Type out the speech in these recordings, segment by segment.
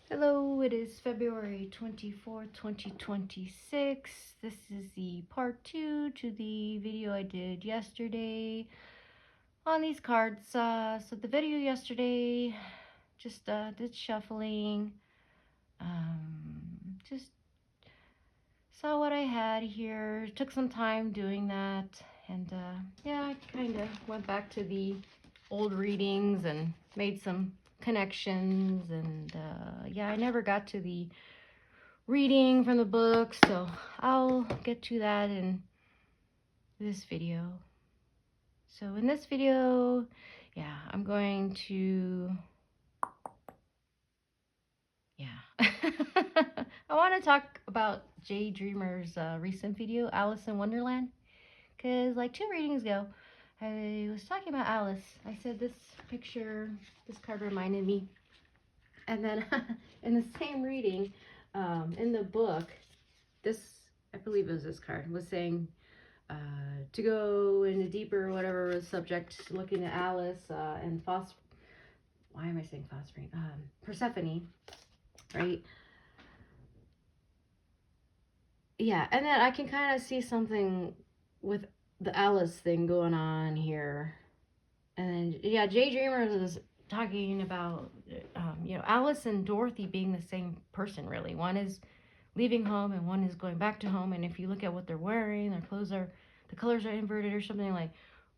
Hello, it is February 24th, 2026. This is the part 2 to the video I did yesterday on these cards. So the video yesterday, just did shuffling, just saw what I had here, took some time doing that, and yeah, I kind of went back to the old readings and made some connections, and yeah, I never got to the reading from the book, so I'll get to that in this video. So in this video, yeah, I'm going to, yeah, I want to talk about Jay Dreamer's recent video, Alice in Wonderland, because like 2 readings ago, I was talking about Alice. I said this picture, this card reminded me, and then in the same reading, in the book, this, I believe it was this card, was saying to go into deeper, whatever subject, looking at Alice and why am I saying phosphorine? Persephone, right? Yeah, and then I can kind of see something with the Alice thing going on here. And then, yeah, Jay Dreamers is talking about, you know, Alice and Dorothy being the same person, really. One is leaving home and one is going back to home. And if you look at what they're wearing, their clothes are, the colors are inverted or something. Like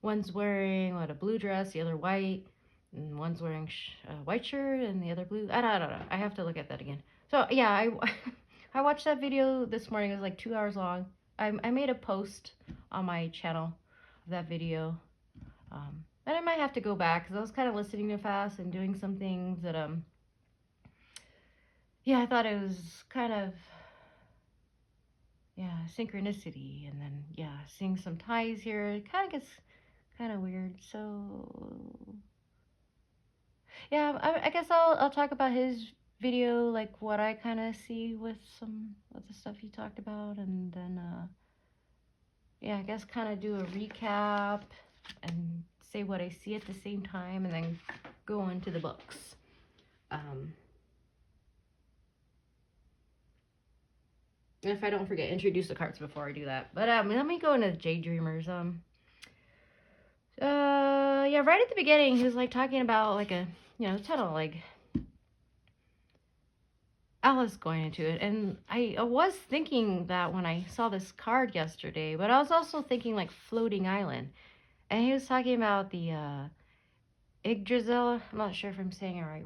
one's wearing a blue dress, the other white, and one's wearing a white shirt and the other blue. I don't know. I have to look at that again. So yeah, I watched that video this morning. It was like 2 hours long. I made a post on my channel of that video. And I might have to go back because I was kind of listening too fast and doing some things that yeah, I thought it was kind of, yeah, synchronicity, and then yeah, seeing some ties here, it kind of gets kind of weird. So yeah, I guess I'll talk about his video, like what I kind of see with some of the stuff he talked about, and then yeah, I guess kind of do a recap and say what I see at the same time, and then go into the books. And if I don't forget, introduce the cards before I do that. But let me go into Jay Dreamers. Yeah, right at the beginning, he was like talking about like a, you know, tunnel, like Alice going into it. And I was thinking that when I saw this card yesterday, but I was also thinking like floating island. And he was talking about the Yggdrasil. I'm not sure if I'm saying it right.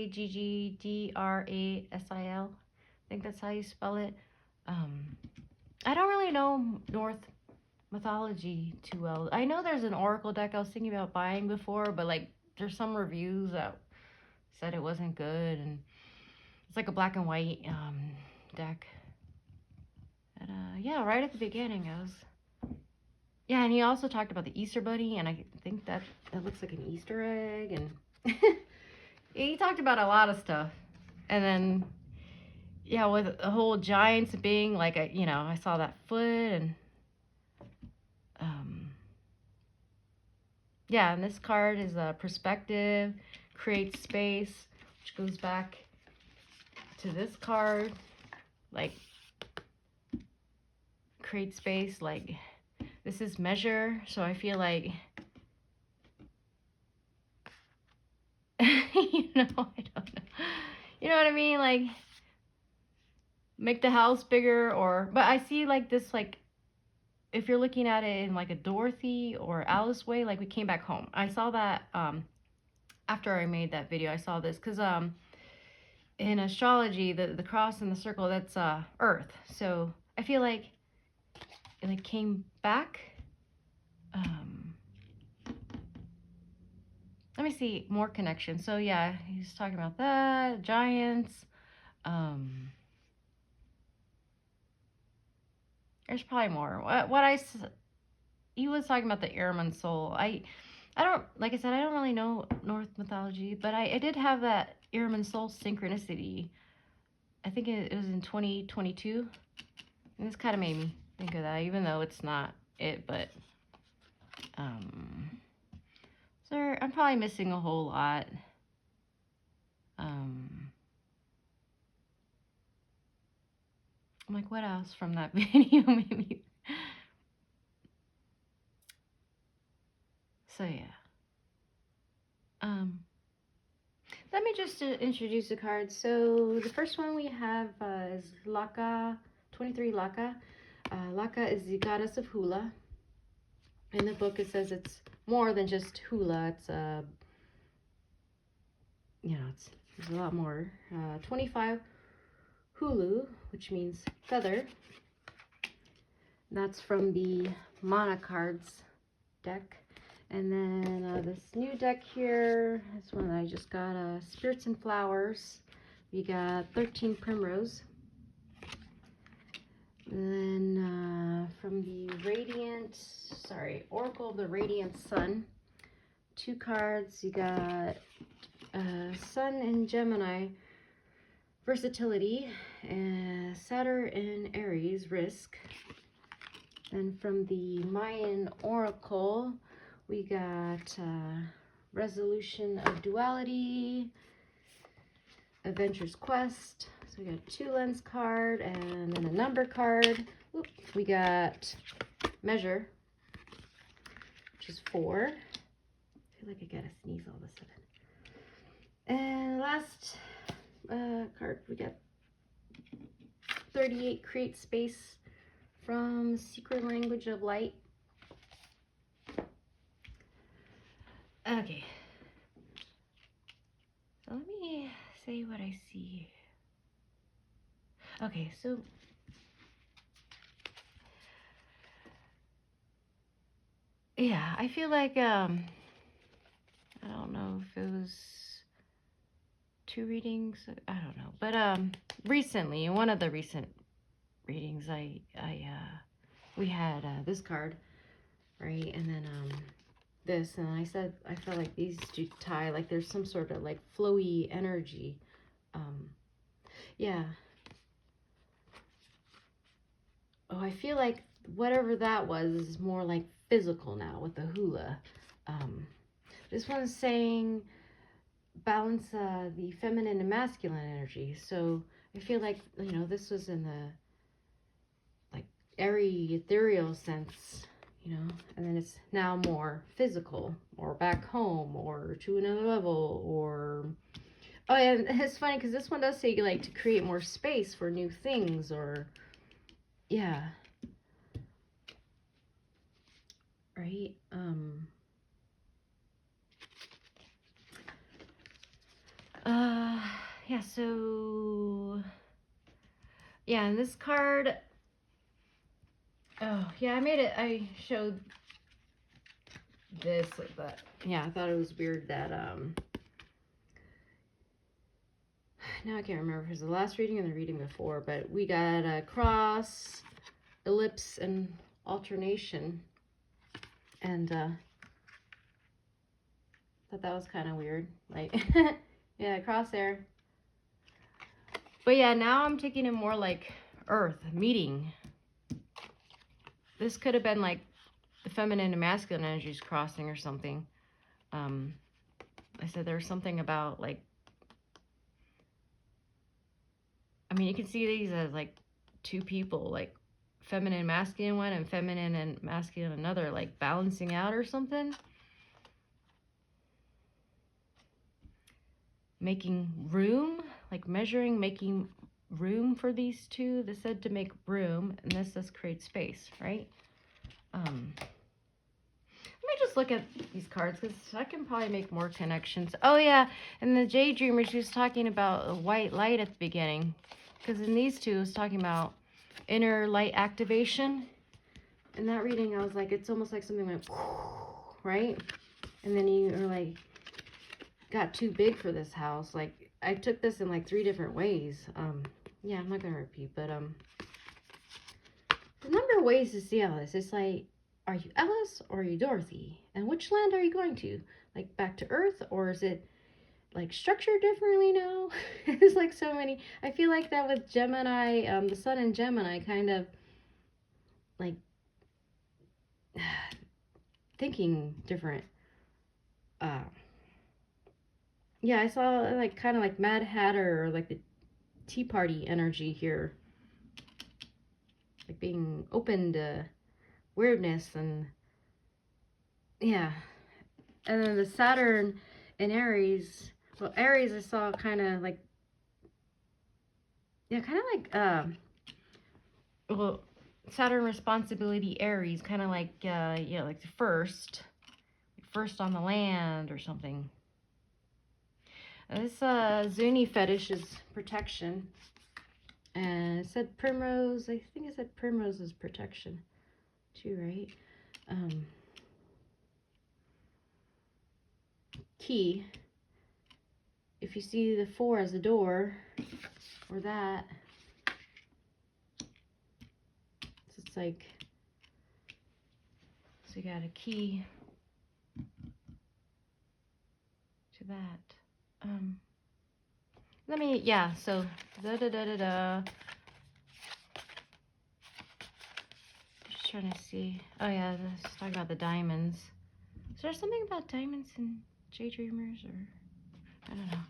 Yggdrasil. I think that's how you spell it. I don't really know North mythology too well. I know there's an oracle deck I was thinking about buying before, but like there's some reviews that said it wasn't good, and it's like a black and white deck. And yeah, right at the beginning I was, yeah, and he also talked about the Easter Bunny, and I think that looks like an Easter egg, and he talked about a lot of stuff. And then yeah, with the whole giants being like a, you know, I saw that foot, and yeah, and this card is a perspective, create space, which goes back to this card, like create space, like this is measure. So I feel like, you know, I don't know. You know what I mean? Like make the house bigger, or, but I see like this, like if you're looking at it in like a Dorothy or Alice way, like we came back home. I saw that after I made that video, I saw this because in astrology, the cross and the circle, that's Earth. So I feel like it like came back. Let me see more connections. So yeah, he's talking about that, giants. There's probably more. He was talking about the Airman soul. I don't, like I said, I don't really know North mythology, but I did have that Airman soul synchronicity. I think it was in 2022. And this kind of made me think of that, even though it's not it, but so I'm probably missing a whole lot. I'm like, what else from that video maybe? So yeah. Let me just introduce the cards. So the first one we have is Laka, 23 Laka. Laka is the goddess of hula. In the book it says it's more than just hula. It's it's there's a lot more. 25 Hulu, which means feather. That's from the Mana cards deck. And then this new deck here, this one that I just got, Spirits and Flowers. We got 13 Primrose. And then from the Oracle of the Radiant Sun, 2 cards. You got Sun and Gemini, Versatility, and Saturn and Aries, Risk. And from the Mayan Oracle, we got Resolution of Duality, Adventure's Quest. So we got 2 lens card and then a number card. Oop, we got Measure, which is 4. I feel like I gotta sneeze all of a sudden. And last card, we got 38 Create Space from Secret Language of Light. Okay, so let me say what I see. Okay, so yeah, I feel like I don't know if it was 2 readings, I don't know, but recently, in one of the recent readings, we had this card, right, and then this, and I said I felt like these 2 tie, like there's some sort of like flowy energy. Yeah. Oh, I feel like whatever that was is more like physical now with the hula. This one's saying balance the feminine and masculine energy. So I feel like, this was in the like airy, ethereal sense, and then it's now more physical, or back home, or to another level, or oh yeah, and it's funny because this one does say like to create more space for new things, or yeah, right. Yeah, so yeah, and this card, oh yeah, I showed this, but yeah, I thought it was weird that now I can't remember if it was the last reading or the reading before, but we got a cross, ellipse, and alternation, and thought that was kind of weird, like yeah, crosshair. But yeah, now I'm taking it more like earth meeting. This could have been like the feminine and masculine energies crossing or something. I said there's something about like, I mean, you can see these as like 2 people, like feminine and masculine one and feminine and masculine another, like balancing out or something. Making room, like measuring, making room for these 2. This said to make room, and this says create space, right? Let me just look at these cards because I can probably make more connections. Oh yeah, and the Jade Dreamer, she was talking about a white light at the beginning, because in these 2 it was talking about inner light activation. In that reading, I was like, it's almost like something went right, and then you are like, got too big for this house. Like I took this in like 3 different ways. Yeah, I'm not gonna repeat, but the number of ways to see Alice. It's like, are you Alice or are you Dorothy? And which land are you going to? Like back to Earth, or is it like structured differently now? It's like so many. I feel like that with Gemini, the Sun in Gemini, kind of like thinking different. Yeah, I saw like kind of like Mad Hatter or like the Tea Party energy here. like being open to weirdness and yeah. And then the Saturn in Aries, well, Aries I saw kind of like, yeah, kind of like, well, Saturn responsibility Aries, kind of like, yeah, like the first on the land or something. This Zuni fetish is protection. And it said Primrose, I think it said Primrose is protection too, right? Key. If you see the 4 as a door, or that, so it's like, so you got a key to that. Let me, yeah, so just trying to see. Oh yeah, let's talk about the diamonds. Is there something about diamonds in Daydreamers, or I don't know.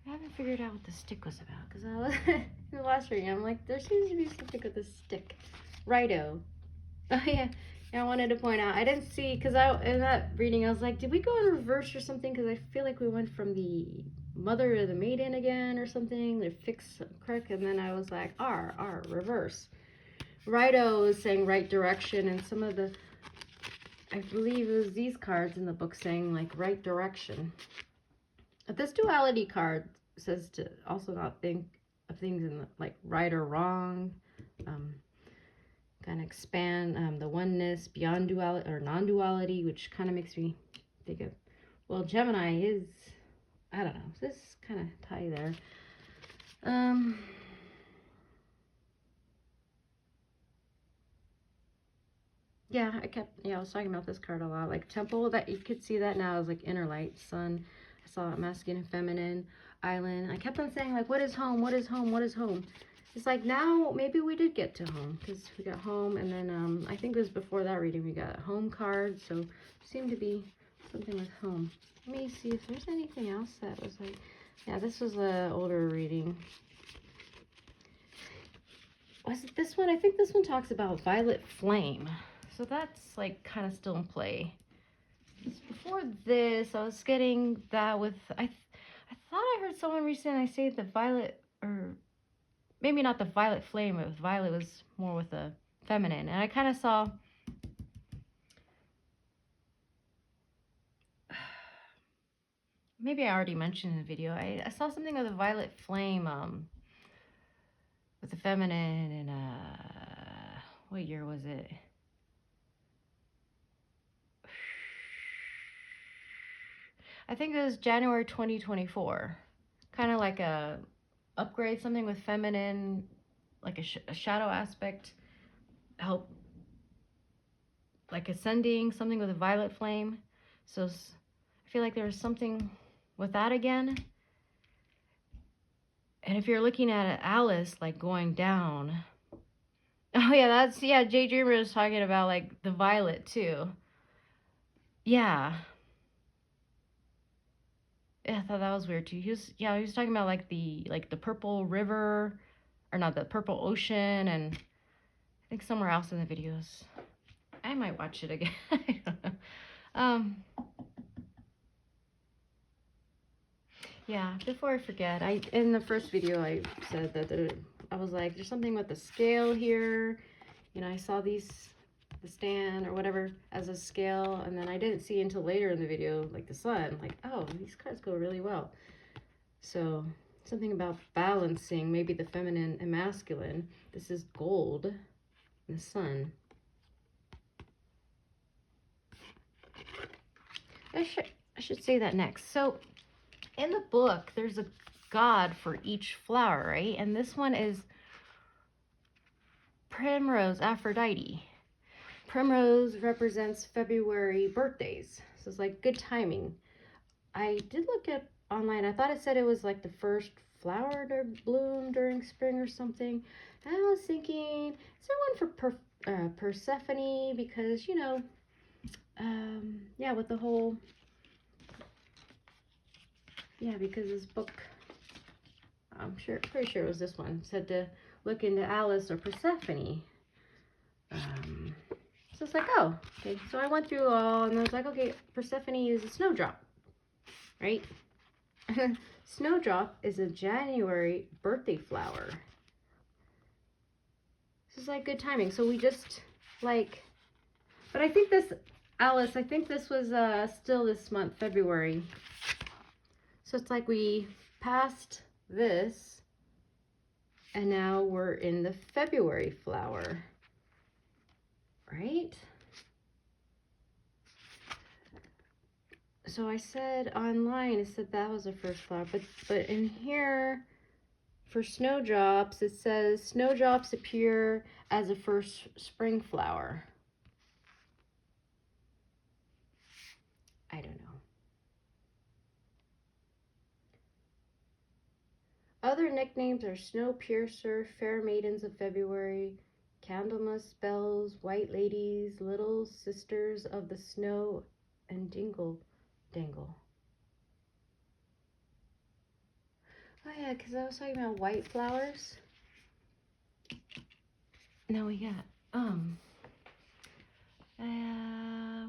I haven't figured out what the stick was about, because I was in the last reading, I'm like, there seems to be something with the stick. Righto. Oh yeah. Yeah, I wanted to point out, I didn't see, because in that reading I was like, did we go in reverse or something? Because I feel like we went from the mother to the maiden again or something, the fix correct, and then I was like, R, reverse. Righto is saying right direction, and some of the, I believe it was these cards in the book saying like right direction. But this duality card says to also not think of things in like right or wrong. Kind of expand the oneness beyond duality or non-duality, which kind of makes me think of, well, Gemini is, I don't know, this kind of tie there. Yeah, I was talking about this card a lot, like temple, that you could see that now as like inner light, sun. I saw it masculine, feminine, island. I kept on saying like, what is home? What is home? What is home? It's like now maybe we did get to home, because we got home, and then I think it was before that reading we got a home card, so it seemed to be something with home. Let me see if there's anything else that was like, yeah, this was an older reading. Was it this one? I think this one talks about violet flame, so that's like kind of still in play. Before this, I was getting that with, I thought I heard someone recently say the violet, or maybe not the violet flame, it was violet was more with the feminine. And I kind of saw, maybe I already mentioned in the video, I saw something with a violet flame with the feminine, and what year was it? I think it was January 2024. Kind of like a upgrade, something with feminine, like a shadow aspect, help, like ascending, something with a violet flame. So I feel like there was something with that again. And if you're looking at Alice, like going down, oh yeah, Jay Dreamer was talking about like the violet too. Yeah, I thought that was weird too. He was talking about like the purple river, or not, the purple ocean, and I think somewhere else in the videos. I might watch it again. I don't know. Yeah, before I forget, in the first video I said that I was like, there's something with the scale here. You know, I saw the stand or whatever as a scale, and then I didn't see until later in the video, like the sun, like, oh, these cards go really well. So something about balancing, maybe the feminine and masculine. This is gold and the sun. I should say that next. So in the book, there's a god for each flower, right? And this one is Primrose, Aphrodite. Primrose represents February birthdays, so it's like good timing. I did look up online. I thought it said it was like the first flower to bloom during spring or something. And I was thinking, is there one for Persephone? Because, you know, yeah, with the whole, yeah, because this book, I'm pretty sure it was this one. It said to look into Alice or Persephone. So it's like, oh, okay. So I went through all, and I was like, okay, Persephone is a snowdrop, right? Snowdrop is a January birthday flower. This is like good timing. So we just like, but I think this, Alice, I think this was still this month, February. So it's like we passed this, and now we're in the February flower, right? So I said online, it said that was the first flower, but in here for snowdrops, it says snowdrops appear as a first spring flower. I don't know. Other nicknames are Snow Piercer, Fair Maidens of February, Candlemas Bells, White Ladies, Little Sisters of the Snow, and Dingle Dangle. Oh yeah, because I was talking about white flowers. Now we got,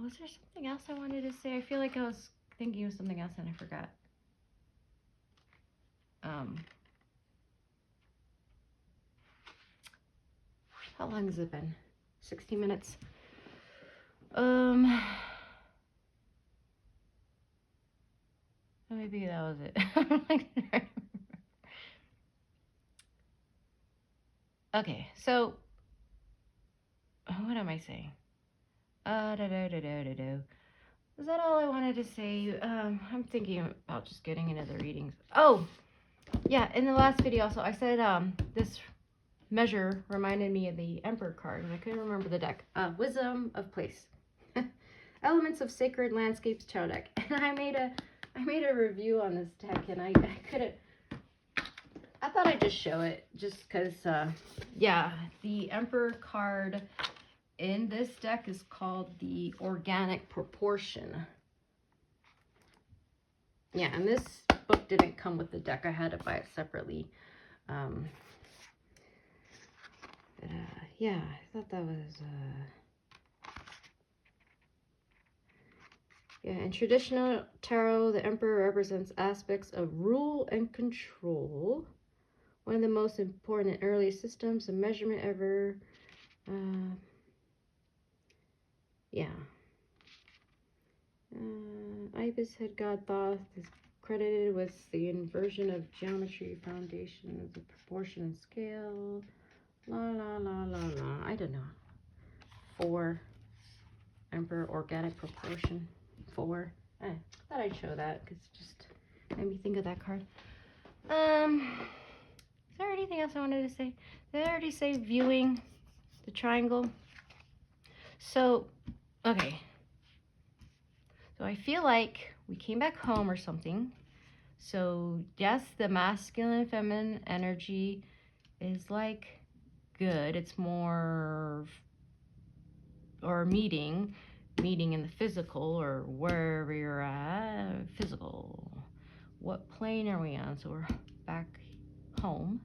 was there something else I wanted to say? I feel like I was thinking of something else and I forgot. How long has it been? 60 minutes. Maybe that was it. Okay, so what am I saying? Is that all I wanted to say? I'm thinking about just getting into the readings. Oh, yeah, in the last video also, I said this measure reminded me of the Emperor card, and I couldn't remember the deck. Wisdom of Place. Elements of Sacred Landscapes Tarot deck. And I made a review on this deck, and I couldn't. I thought I'd just show it, just because, yeah, the Emperor card in this deck is called the Organic Proportion. Yeah, and this book didn't come with the deck. I had to buy it separately. Yeah, I thought that was, yeah, in traditional tarot, the Emperor represents aspects of rule and control. One of the most important and early systems of measurement ever. Yeah. Ibis head god Thoth is credited with the inversion of geometry, foundation of the proportion and scale. La la la la la. I don't know. 4. Emperor Organic Proportion. 4. I thought I'd show that because it just made me think of that card. Is there anything else I wanted to say? Did I already say viewing the triangle? So, okay. So I feel like we came back home or something. So yes, the masculine feminine energy is like good. It's more, or meeting in the physical, or wherever you're at, physical. What plane are we on? So we're back home.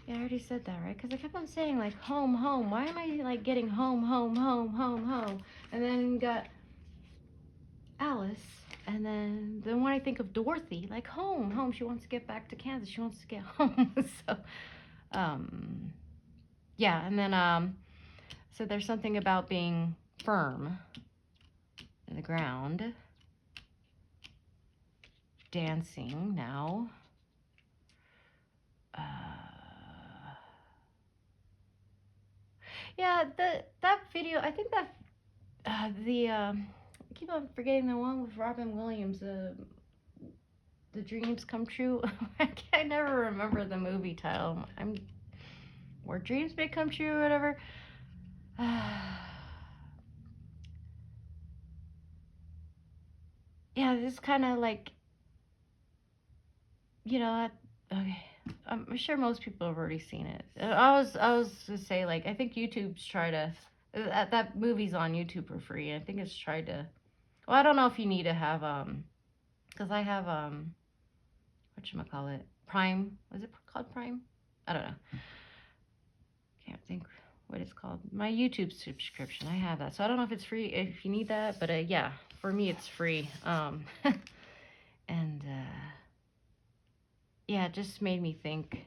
Yeah, I already said that, right? Because I kept on saying, like, home, home. Why am I, like, getting home, home, home, home, home? And then got Alice. And then when I think of Dorothy, like, home, home. She wants to get back to Kansas. She wants to get home. So, yeah. And then, so there's something about being firm in the ground. Dancing now. Yeah, that video, I think that I keep on forgetting the one with Robin Williams, the Dreams Come True. I never remember the movie title. Where Dreams May Come True or whatever. Yeah, this kind of like, you know, okay. I'm sure most people have already seen it. I was to say, like, I think YouTube's that movie's on YouTube for free. I think it's tried to Well, I don't know if you need to have, because I have, whatchamacallit, Prime. Was it called Prime? I don't know. Can't think what it's called. My YouTube subscription. I have that. So I don't know if it's free, if you need that, but yeah, for me it's free. And yeah, it just made me think.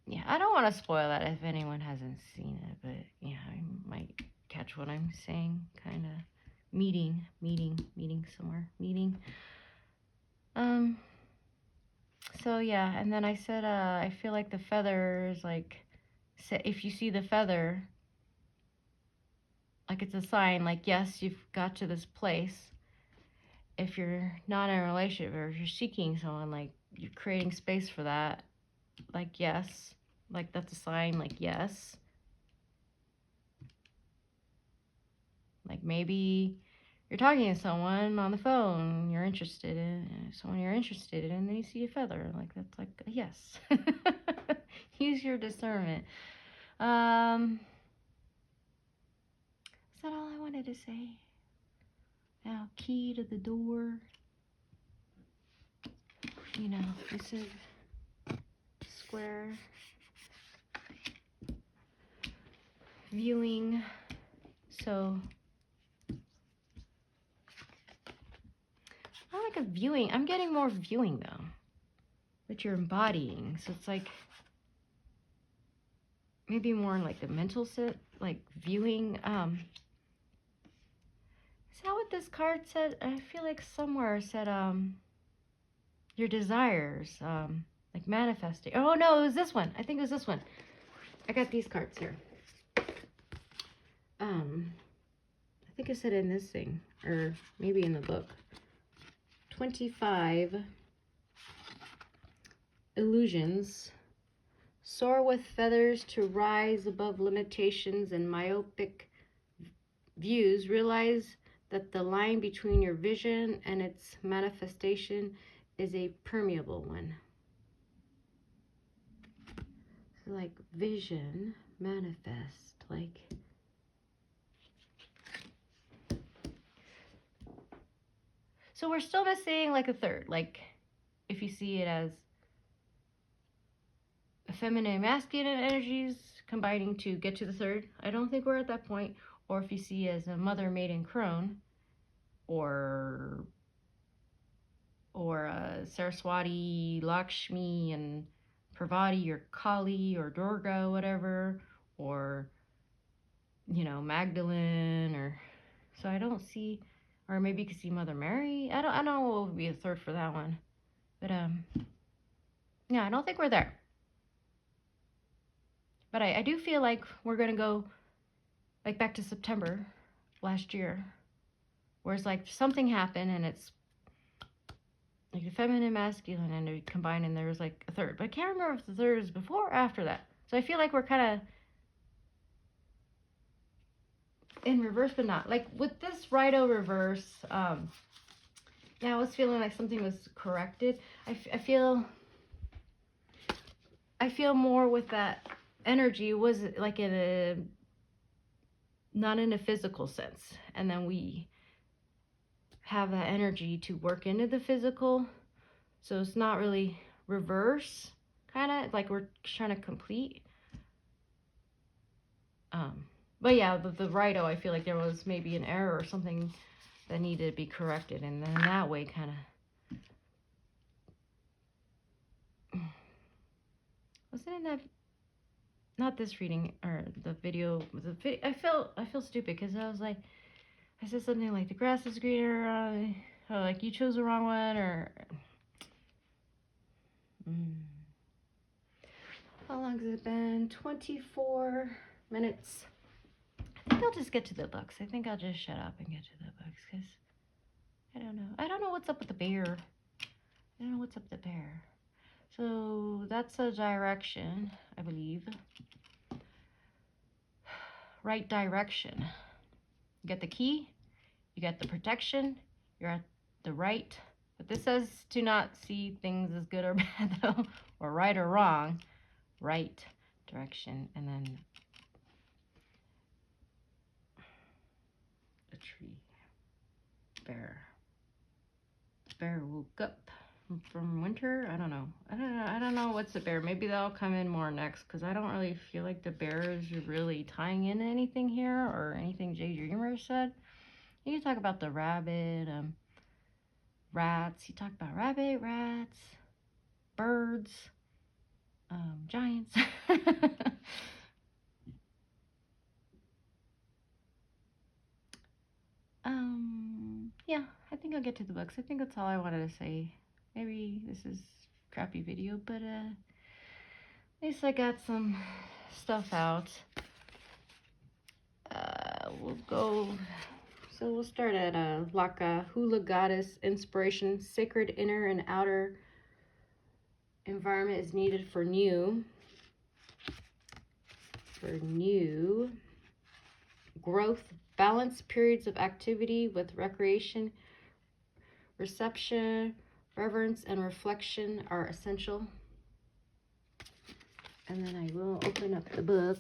Yeah, I don't want to spoil that if anyone hasn't seen it, but yeah, I might catch what I'm saying. Kind of meeting somewhere. So yeah, and then I said, I feel like the feathers, like, if you see the feather, like it's a sign, like, yes, you've got to this place. If you're not in a relationship or if you're seeking someone, like, you're creating space for that, like, yes, like, that's a sign, like, yes. Like, maybe you're talking to someone on the phone you're interested in, someone you're interested in, and then you see a feather, like, that's like a yes. Use your discernment. Is that all I wanted to say? Now, key to the door. You know, this is square. Viewing. So, I like a viewing. I'm getting more viewing, though. But you're embodying. So, it's like, maybe more in, like, the mental set, like, viewing. Is that what this card said? I feel like somewhere it said, your desires, like manifesting. Oh no, it was this one. I think it was this one. I got these cards here. I think I said in this thing, or maybe in the book. 25 illusions. Soar with feathers to rise above limitations and myopic views. Realize that the line between your vision and its manifestation is a permeable one. So like vision, manifest, like so we're still missing like a third, like if you see it as feminine and masculine energies combining to get to the third. I don't think we're at that point. Or if you see as a mother, maiden, crone, or Saraswati, Lakshmi, and Parvati, or Kali, or Durga, whatever, or, you know, Magdalene, or, so I don't see, or maybe you could see Mother Mary. I don't know what would be a third for that one, but yeah, I don't think we're there. But I do feel like we're gonna go like back to September last year, where it's like something happened and it's like the feminine and masculine and they combine and there's like a third. But I can't remember if the third is before or after that. So I feel like we're kind of in reverse, but not. Like with this Rido reverse, yeah, I was feeling like something was corrected. I feel more with that energy was like in a, not in a physical sense. And then we have that energy to work into the physical. So it's not really reverse, kind of like we're trying to complete. But yeah, the Rido, I feel like there was maybe an error or something that needed to be corrected. And then that way kind of, wasn't in that, not this reading or the video, I feel stupid because I was like, I said something like the grass is greener, or like you chose the wrong one, or how long has it been? 24 minutes. I think I'll just get to the books. I think I'll just shut up and get to the books because I don't know. I don't know what's up with the bear. I don't know what's up with the bear. So that's a direction, I believe. Right direction. You get the key. You get the protection. You're at the right. But this says to not see things as good or bad, though, or right or wrong. Right direction, and then a tree. bear? The bear woke up from winter. I don't know. I don't know what's the bear. Maybe that'll come in more next, because I don't really feel like the bear is really tying in anything here or anything Jay Dreamer said. You can talk about the rabbit, rats. He talked about rabbit, rats, birds, giants. Yeah, I think I'll get to the books. I think that's all I wanted to say. Maybe this is a crappy video, but at least I got some stuff out. We'll go. So we'll start at Laka, Hula Goddess, Inspiration, Sacred Inner and Outer Environment is needed for new growth. Balance periods of activity with recreation, reception, reverence, and reflection are essential. And then I will open up the book.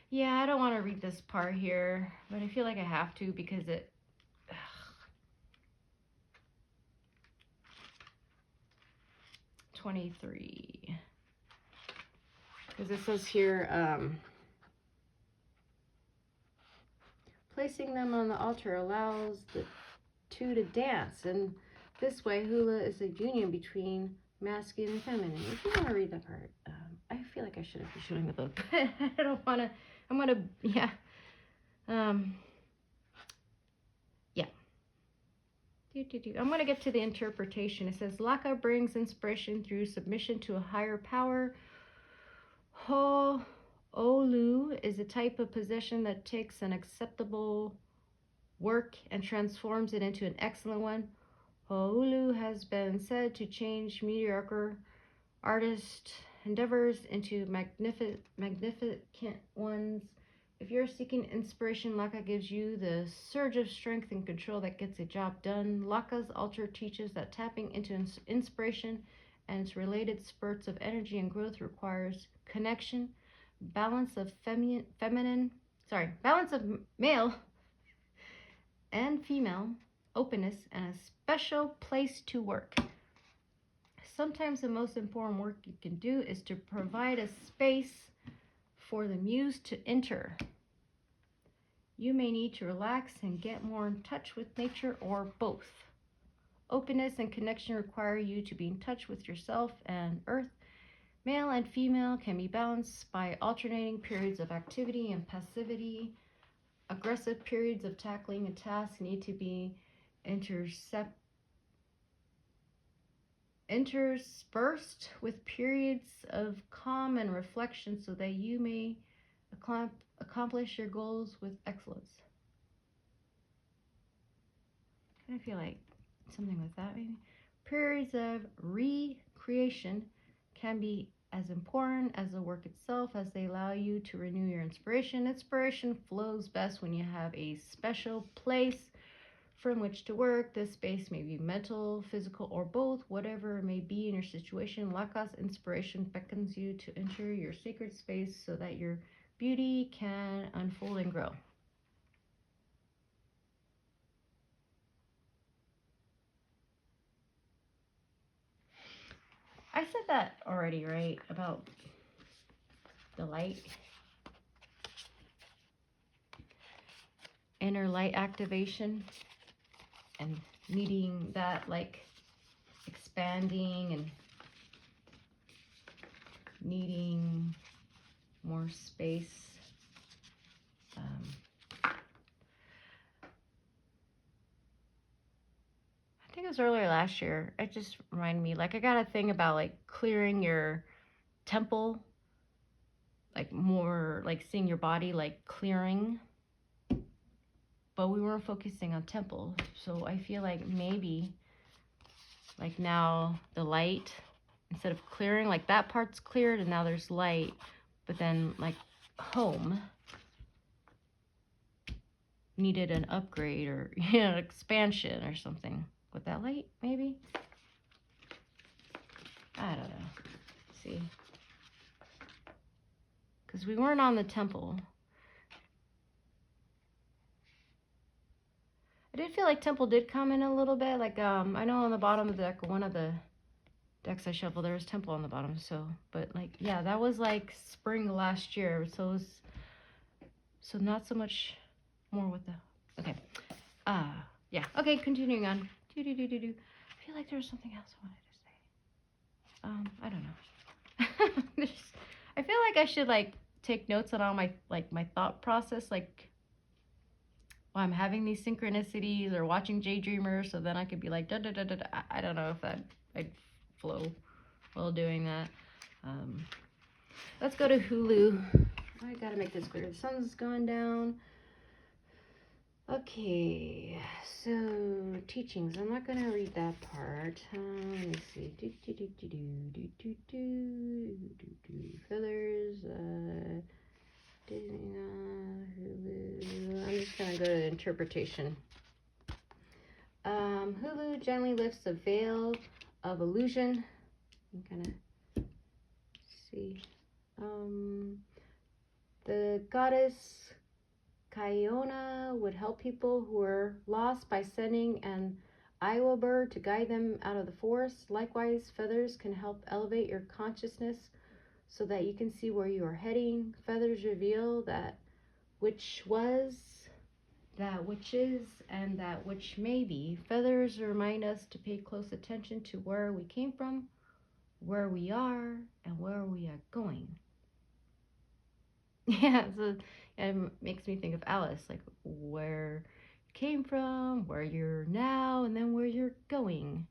Yeah, I don't want to read this part here, but I feel like I have to because it... 23. Because it says here, placing them on the altar allows the two to dance, and this way hula is a union between masculine and feminine. If you want to read that part, I feel like I should have been showing the book. I don't want to. I'm gonna, yeah, yeah. I'm gonna get to the interpretation. It says Laka brings inspiration through submission to a higher power. Ho'olu is a type of possession that takes an acceptable work and transforms it into an excellent one. Ho'olu has been said to change mediocre artist endeavors into magnificent ones. If you're seeking inspiration, Laka gives you the surge of strength and control that gets a job done. Laka's altar teaches that tapping into inspiration and its related spurts of energy and growth requires connection, balance of balance of male and female, openness, and a special place to work. Sometimes the most important work you can do is to provide a space for the muse to enter. You may need to relax and get more in touch with nature, or both. Openness and connection require you to be in touch with yourself and earth. Male and female can be balanced by alternating periods of activity and passivity. Aggressive periods of tackling a task need to be interspersed with periods of calm and reflection so that you may accomplish your goals with excellence. I feel like something with that maybe. Periods of recreation can be as important as the work itself, as they allow you to renew your inspiration. Inspiration flows best when you have a special place from which to work. This space may be mental, physical, or both. Whatever it may be in your situation, Laka's inspiration beckons you to enter your sacred space so that your beauty can unfold and grow. I said that already, right? About the light. Inner light activation and needing that, like, expanding and needing more space. I think it was earlier last year. It just reminded me, like, I got a thing about, like, clearing your temple, like, more, like, seeing your body, like, clearing. But we weren't focusing on temple. So I feel like maybe, like, now the light, instead of clearing, like, that part's cleared and now there's light. But then, like, home needed an upgrade or, you know, expansion or something. With that light, maybe? I don't know. See? Because we weren't on the temple. I did feel like Temple did come in a little bit. Like, I know on the bottom of the deck, one of the decks I shuffled, there was Temple on the bottom. So, but like, yeah, that was like spring last year. So it was, so not so much more with the, okay. Yeah, okay, continuing on. I feel like there was something else I wanted to say. I don't know. I feel like I should like take notes on all my, like my thought process, like while I'm having these synchronicities or watching Daydreamers, so then I could be like, da da da da da. I don't know if that I'd flow while doing that. Let's go to Hulu. I gotta make this clear. The sun's gone down. Okay, so teachings. I'm not gonna read that part. Let me see. Feathers. Hulu. I'm just gonna go to interpretation. Hulu gently lifts the veil of illusion. I'm gonna see. The goddess Kiona would help people who are lost by sending an Iowa bird to guide them out of the forest. Likewise, feathers can help elevate your consciousness so that you can see where you are heading. Feathers reveal that which was, that which is, and that which may be. Feathers remind us to pay close attention to where we came from, where we are, and where we are going. Yeah, so it makes me think of Alice, like where you came from, where you're now, and then where you're going.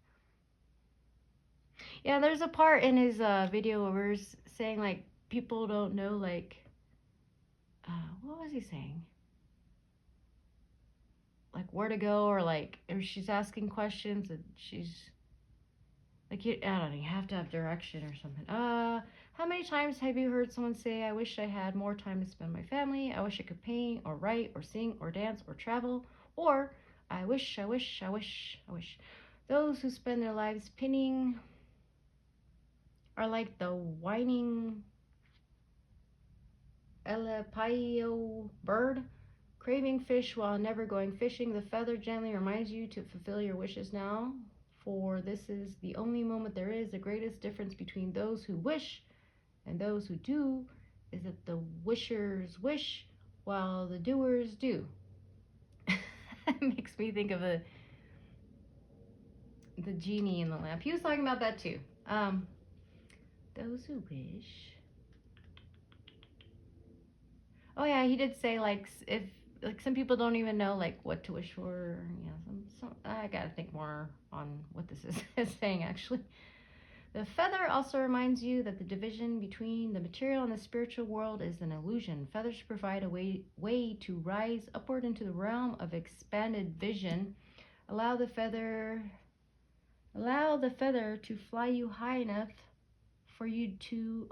Yeah, there's a part in his video where he's saying like people don't know like what was he saying? Like where to go, or like or she's asking questions and she's like, I don't know, you have to have direction or something. How many times have you heard someone say, I wish I had more time to spend with my family, I wish I could paint or write or sing or dance or travel, or I wish. Those who spend their lives pinning are like the whining Elepaio bird, craving fish while never going fishing. The feather gently reminds you to fulfill your wishes now, for this is the only moment there is. The greatest difference between those who wish and those who do is that the wishers wish while the doers do. That makes me think of the genie in the lamp. He was talking about that too. Those who wish. Oh yeah, he did say like if like some people don't even know like what to wish for. Yeah, some I gotta think more on what this is saying actually. The feather also reminds you that the division between the material and the spiritual world is an illusion. Feathers provide a way to rise upward into the realm of expanded vision. Allow the feather to fly you high enough for you to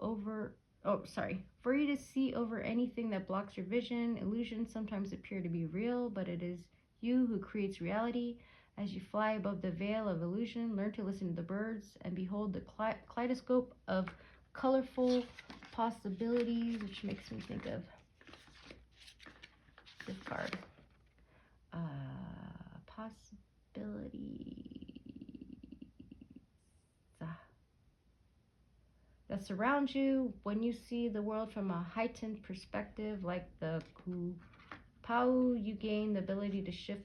for you to see over anything that blocks your vision. Illusions sometimes appear to be real, but it is you who creates reality. As you fly above the veil of illusion, learn to listen to the birds and behold the kaleidoscope of colorful possibilities, which makes me think of this card. Possibilities that surround you when you see the world from a heightened perspective, like the Kupau, you gain the ability to shift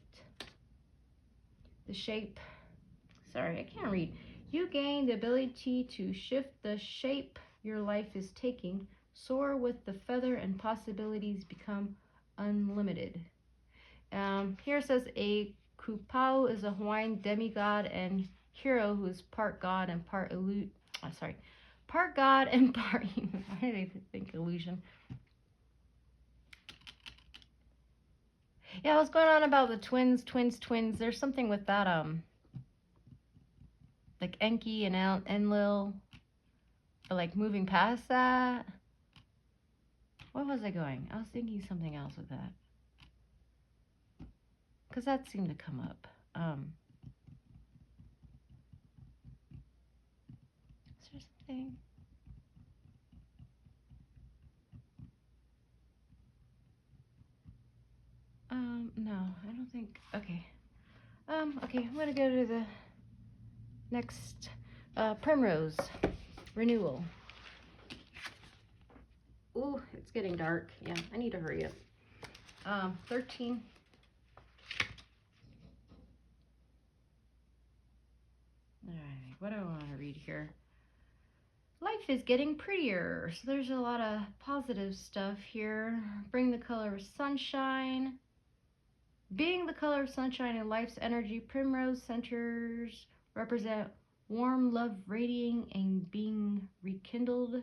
the shape. Sorry, I can't read. You gain the ability to shift the shape your life is taking. Soar with the feather and possibilities become unlimited. Here it says a Kupau is a Hawaiian demigod and hero who is part god and part part god and part human. Why did I think illusion? Yeah, what's going on about the twins? There's something with that, like Enki and Enlil, but like moving past that. Where was I going? I was thinking something else with that. Because that seemed to come up. Is there something? No, I don't think. Okay. Okay, I'm gonna go to the next Primrose renewal. Ooh, it's getting dark. Yeah, I need to hurry up. 13. All right, what do I want to read here? Life is getting prettier. So there's a lot of positive stuff here. Bring the color of sunshine. Being the color of sunshine and life's energy, primrose centers represent warm love radiating and being rekindled.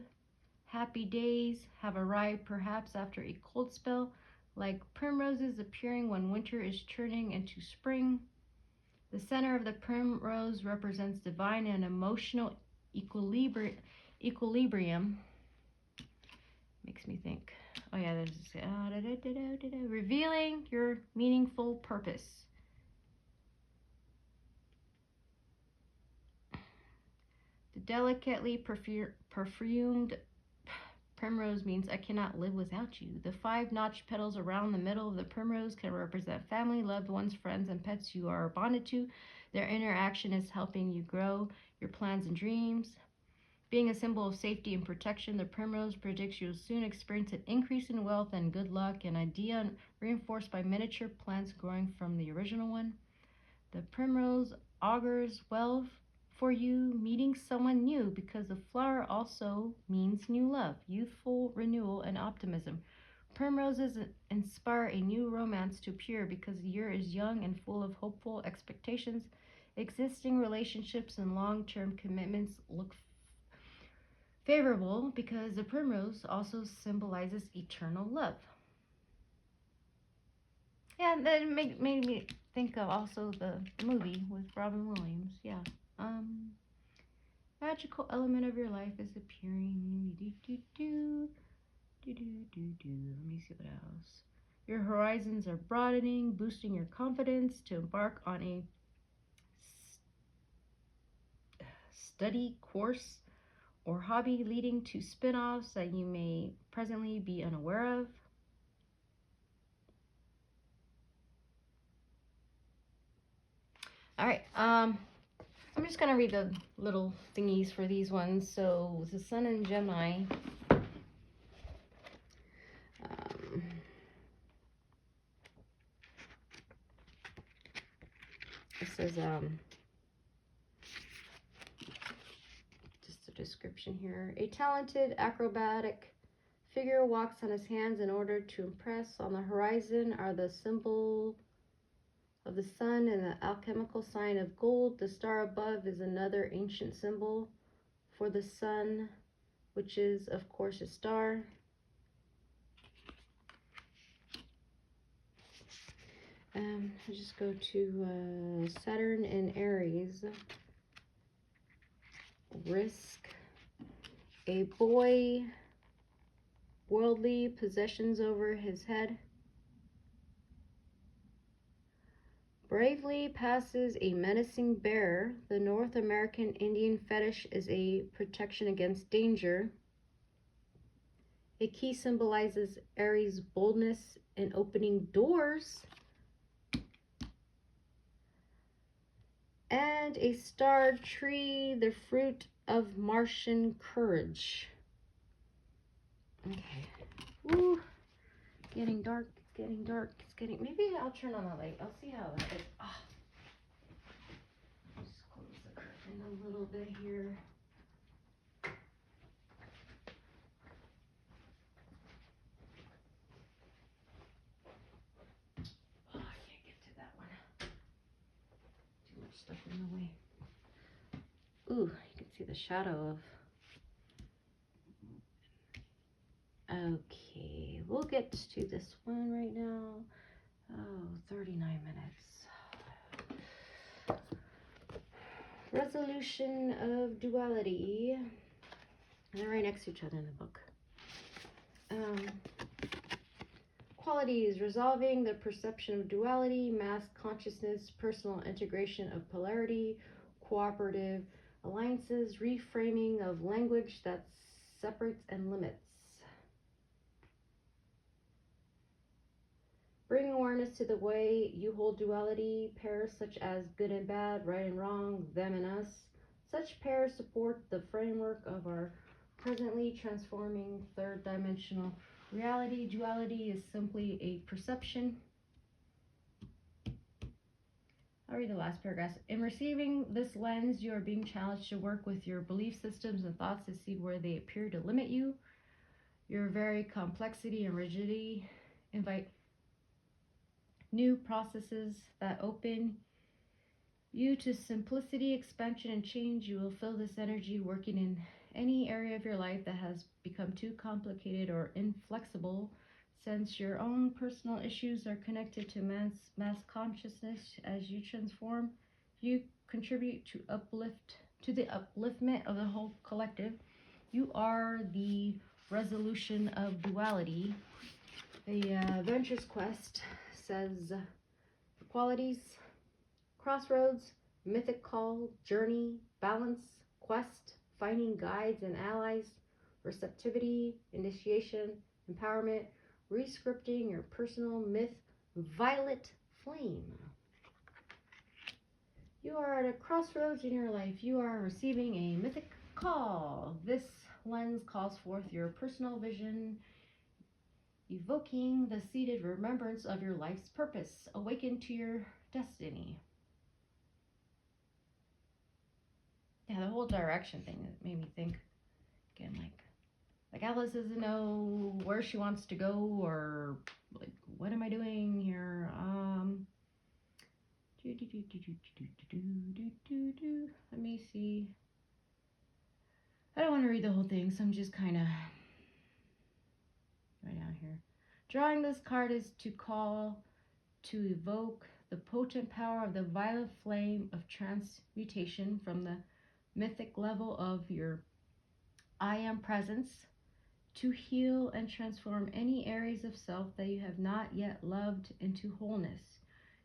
Happy days have arrived perhaps after a cold spell, like primroses appearing when winter is turning into spring. The center of the primrose represents divine and emotional equilibrium. Makes me think. Oh yeah, there's revealing your meaningful purpose. The delicately perfumed primrose means I cannot live without you. The 5 notched petals around the middle of the primrose can represent family, loved ones, friends, and pets you are bonded to. Their interaction is helping you grow your plans and dreams. Being a symbol of safety and protection, the primrose predicts you'll soon experience an increase in wealth and good luck, an idea reinforced by miniature plants growing from the original one. The primrose augurs well for you meeting someone new because the flower also means new love, youthful renewal, and optimism. Primroses inspire a new romance to appear because the year is young and full of hopeful expectations. Existing relationships and long-term commitments look favorable because the primrose also symbolizes eternal love. Yeah, that made me think of also the movie with Robin Williams. Yeah. Magical element of your life is appearing. Let me see what else. Your horizons are broadening, boosting your confidence to embark on a study course or hobby leading to spin-offs that you may presently be unaware of. All right, I'm just gonna read the little thingies for these ones. So the Sun in Gemini. It says just a description here. A talented acrobatic figure walks on his hands in order to impress. On the horizon are the symbol of the sun and the alchemical sign of gold. The star above is another ancient symbol for the sun, which is, of course, a star. I just go to Saturn in Aries. Risk. A boy, worldly possessions over his head. Bravely passes a menacing bear. The North American Indian fetish is a protection against danger. A key symbolizes Aries' boldness in opening doors. And a starred tree, the fruit of Martian courage. Okay. Ooh, getting dark. It's getting dark. It's getting. Maybe I'll turn on the light. I'll see how that is. Ah. Just close the curtain a little bit here. Oh, I can't get to that one. Too much stuff in the way. Ooh, you can see the shadow of. Okay, we'll get to this one right now. Oh, 39 minutes. Resolution of duality. They're right next to each other in the book. Qualities: resolving the perception of duality, mass consciousness, personal integration of polarity, cooperative alliances, reframing of language that separates and limits. Bring awareness to the way you hold duality pairs such as good and bad, right and wrong, them and us. Such pairs support the framework of our presently transforming third dimensional reality. Duality is simply a perception. I'll read the last paragraph. In receiving this lens, you are being challenged to work with your belief systems and thoughts to see where they appear to limit you. Your very complexity and rigidity invite new processes that open you to simplicity, expansion, and change. You will feel this energy working in any area of your life that has become too complicated or inflexible. Since your own personal issues are connected to mass consciousness, as you transform, you contribute to the upliftment of the whole collective. You are the resolution of duality. The Adventurous Quest says qualities: crossroads, mythic call, journey, balance, quest, finding guides and allies, receptivity, initiation, empowerment, rescripting your personal myth, violet flame. You are at a crossroads in your life. You are receiving a mythic call. This lens calls forth your personal vision, evoking the seated remembrance of your life's purpose. Awaken to your destiny. Yeah, the whole direction thing made me think again, like Alice doesn't know where she wants to go, or like, what am I doing here? Let me see. I don't want to read the whole thing, so I'm just kind of right down here. Drawing this card is to evoke the potent power of the violet flame of transmutation from the mythic level of your I am presence, to heal and transform any areas of self that you have not yet loved into wholeness.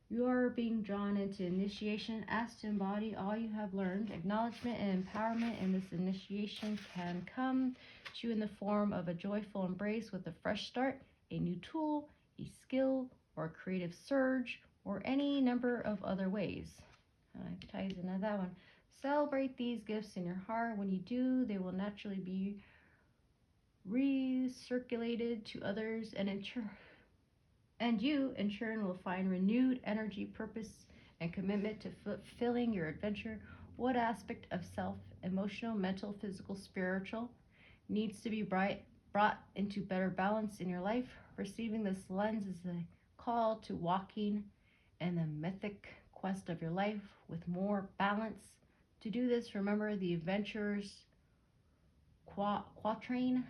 You are being drawn into initiation, asked to embody all you have learned. Acknowledgement and empowerment in this initiation can come to you in the form of a joyful embrace with a fresh start, a new tool, a skill, or a creative surge, or any number of other ways. It ties into that one. Celebrate these gifts in your heart. When you do, they will naturally be recirculated to others, and you in turn will find renewed energy, purpose, and commitment to fulfilling your adventure. What aspect of self, emotional, mental, physical, spiritual, needs to be brought into better balance in your life? Receiving this lens is a call to walking in the mythic quest of your life with more balance. To do this, remember the adventurer's quatrain: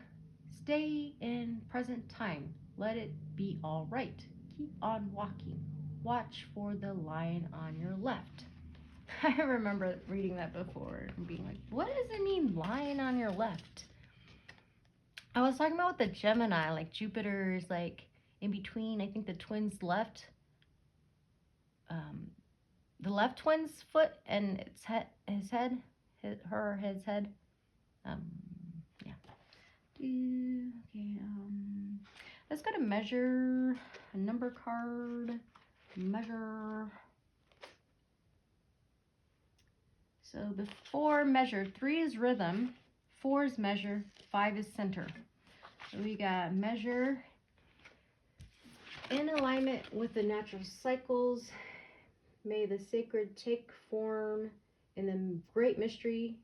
stay in present time. Let it be all right. Keep on walking. Watch for the lion on your left. I remember reading that before and being like, what does it mean, lion on your left? I was talking about with the Gemini, like Jupiter is like in between, I think the twins left. The left twin's foot and its head, his head. Yeah. Okay. Let's go to measure. A number card. Measure. So before measure, 3 is rhythm, 4 is measure, 5 is center. So we got measure in alignment with the natural cycles. May the sacred take form in the great mystery.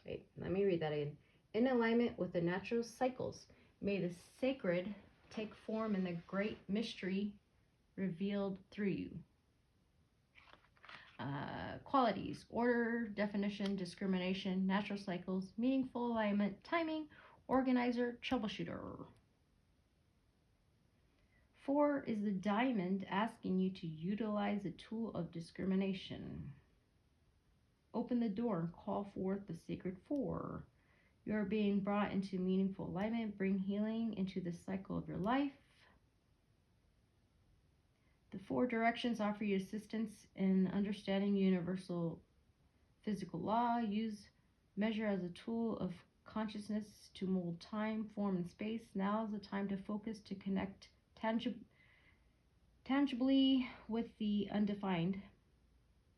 Wait, let me read that again. In alignment with the natural cycles, may the sacred take form in the great mystery revealed through you. Qualities: order, definition, discrimination, natural cycles, meaningful alignment, timing, organizer, troubleshooter. 4 is the diamond, asking you to utilize the tool of discrimination. Open the door and call forth the sacred 4. You are being brought into meaningful alignment. Bring healing into the cycle of your life. The 4 directions offer you assistance in understanding universal physical law. Use measure as a tool of consciousness to mold time, form, and space. Now is the time to focus, to connect tangibly with the undefined.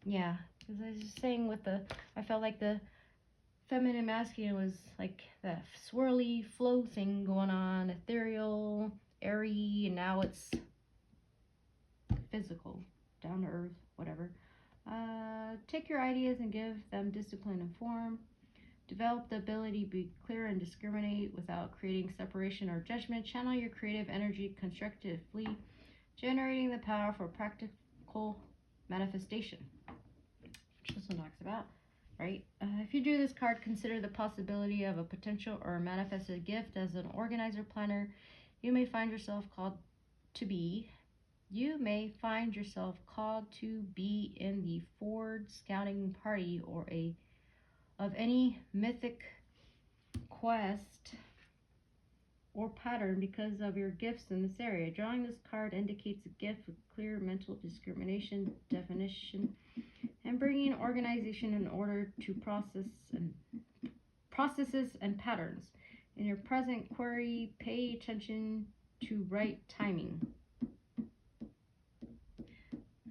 Yeah, because I was just saying with the, I felt like the feminine masculine was like that swirly flow thing going on, ethereal, airy, and now it's physical, down to earth, whatever. Take your ideas and give them discipline and form. Develop the ability to be clear and discriminate without creating separation or judgment. Channel your creative energy constructively, generating the power for practical manifestation, which this one talks about, right? If you drew this card, consider the possibility of a potential or manifested gift. As an organizer planner, you may find yourself called to be in the Ford scouting party or of any mythic quest or pattern because of your gifts in this area. Drawing this card indicates a gift with clear mental discrimination, definition, and bringing organization in order to processes and patterns. In your present query, pay attention to right timing.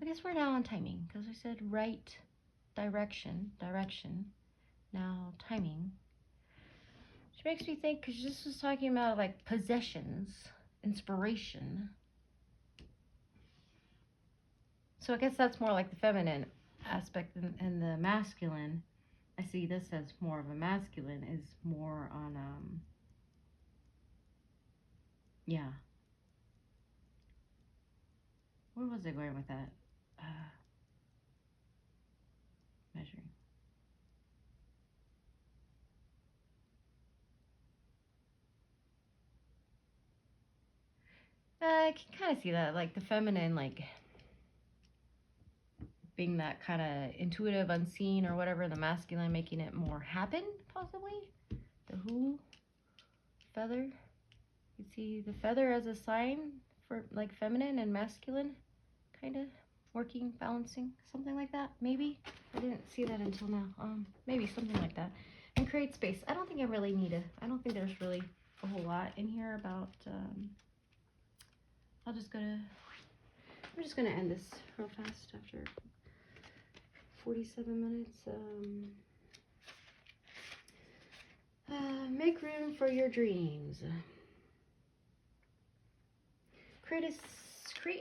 I guess we're now on timing because I said right direction, now timing. Which makes me think, because this was talking about like possessions, inspiration. So I guess that's more like the feminine aspect, and the masculine. I see this as more of a masculine, is more on, yeah. Where was I going with that? Measuring. I can kind of see that, like the feminine, like being that kind of intuitive, unseen, or whatever. The masculine making it more happen, possibly. The Hulu feather. You see the feather as a sign for like feminine and masculine, kind of working, balancing, something like that. Maybe I didn't see that until now. Maybe something like that. And create space. I don't think I really need it. I don't think there's really a whole lot in here about. I'm just gonna end this real fast after 47 minutes. Make room for your dreams. Create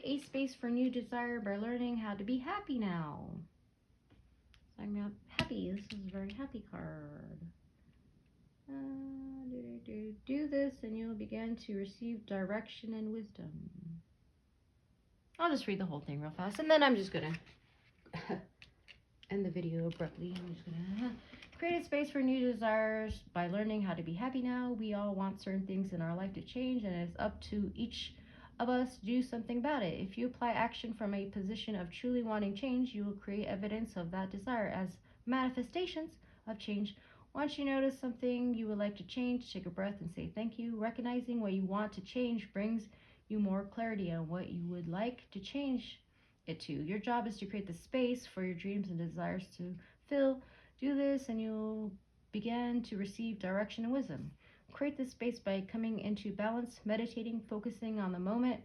a space for new desire by learning how to be happy now. So I'm happy. This is a very happy card. Do this and you'll begin to receive direction and wisdom. I'll just read the whole thing real fast, and then I'm just gonna end the video abruptly. I'm just gonna create a space for new desires by learning how to be happy now. We all want certain things in our life to change, and it's up to each of us to do something about it. If you apply action from a position of truly wanting change, you will create evidence of that desire as manifestations of change. Once you notice something you would like to change, take a breath and say thank you. Recognizing what you want to change brings you more clarity on what you would like to change it to. Your job is to create the space for your dreams and desires to fill. Do this and you'll begin to receive direction and wisdom. Create this space by coming into balance, meditating, focusing on the moment,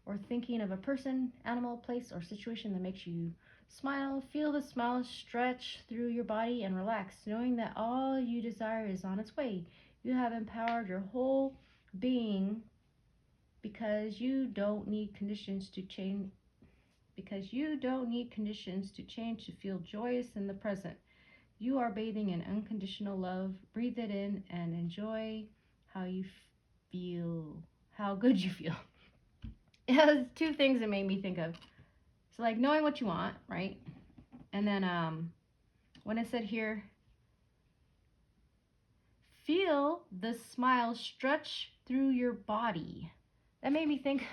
or thinking of a person, animal, place, or situation that makes you smile. Feel the smile stretch through your body and relax, knowing that all you desire is on its way. You have empowered your whole being because you don't need conditions to change. To feel joyous in the present. You are bathing in unconditional love. Breathe it in and enjoy how you feel, how good you feel. It has two things that made me think of. So like knowing what you want, right? And then when it said here, feel the smile stretch through your body. That made me think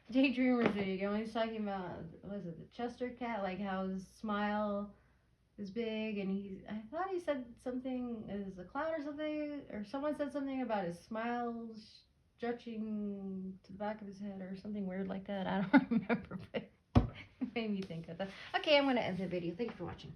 Daydreamer's video when he's talking about, was it the Chester cat? Like how his smile is big, and I thought he said something as a clown or something, or someone said something about his smile stretching to the back of his head or something weird like that. I don't remember, but it made me think of that. Okay, I'm going to end the video. Thank you for watching.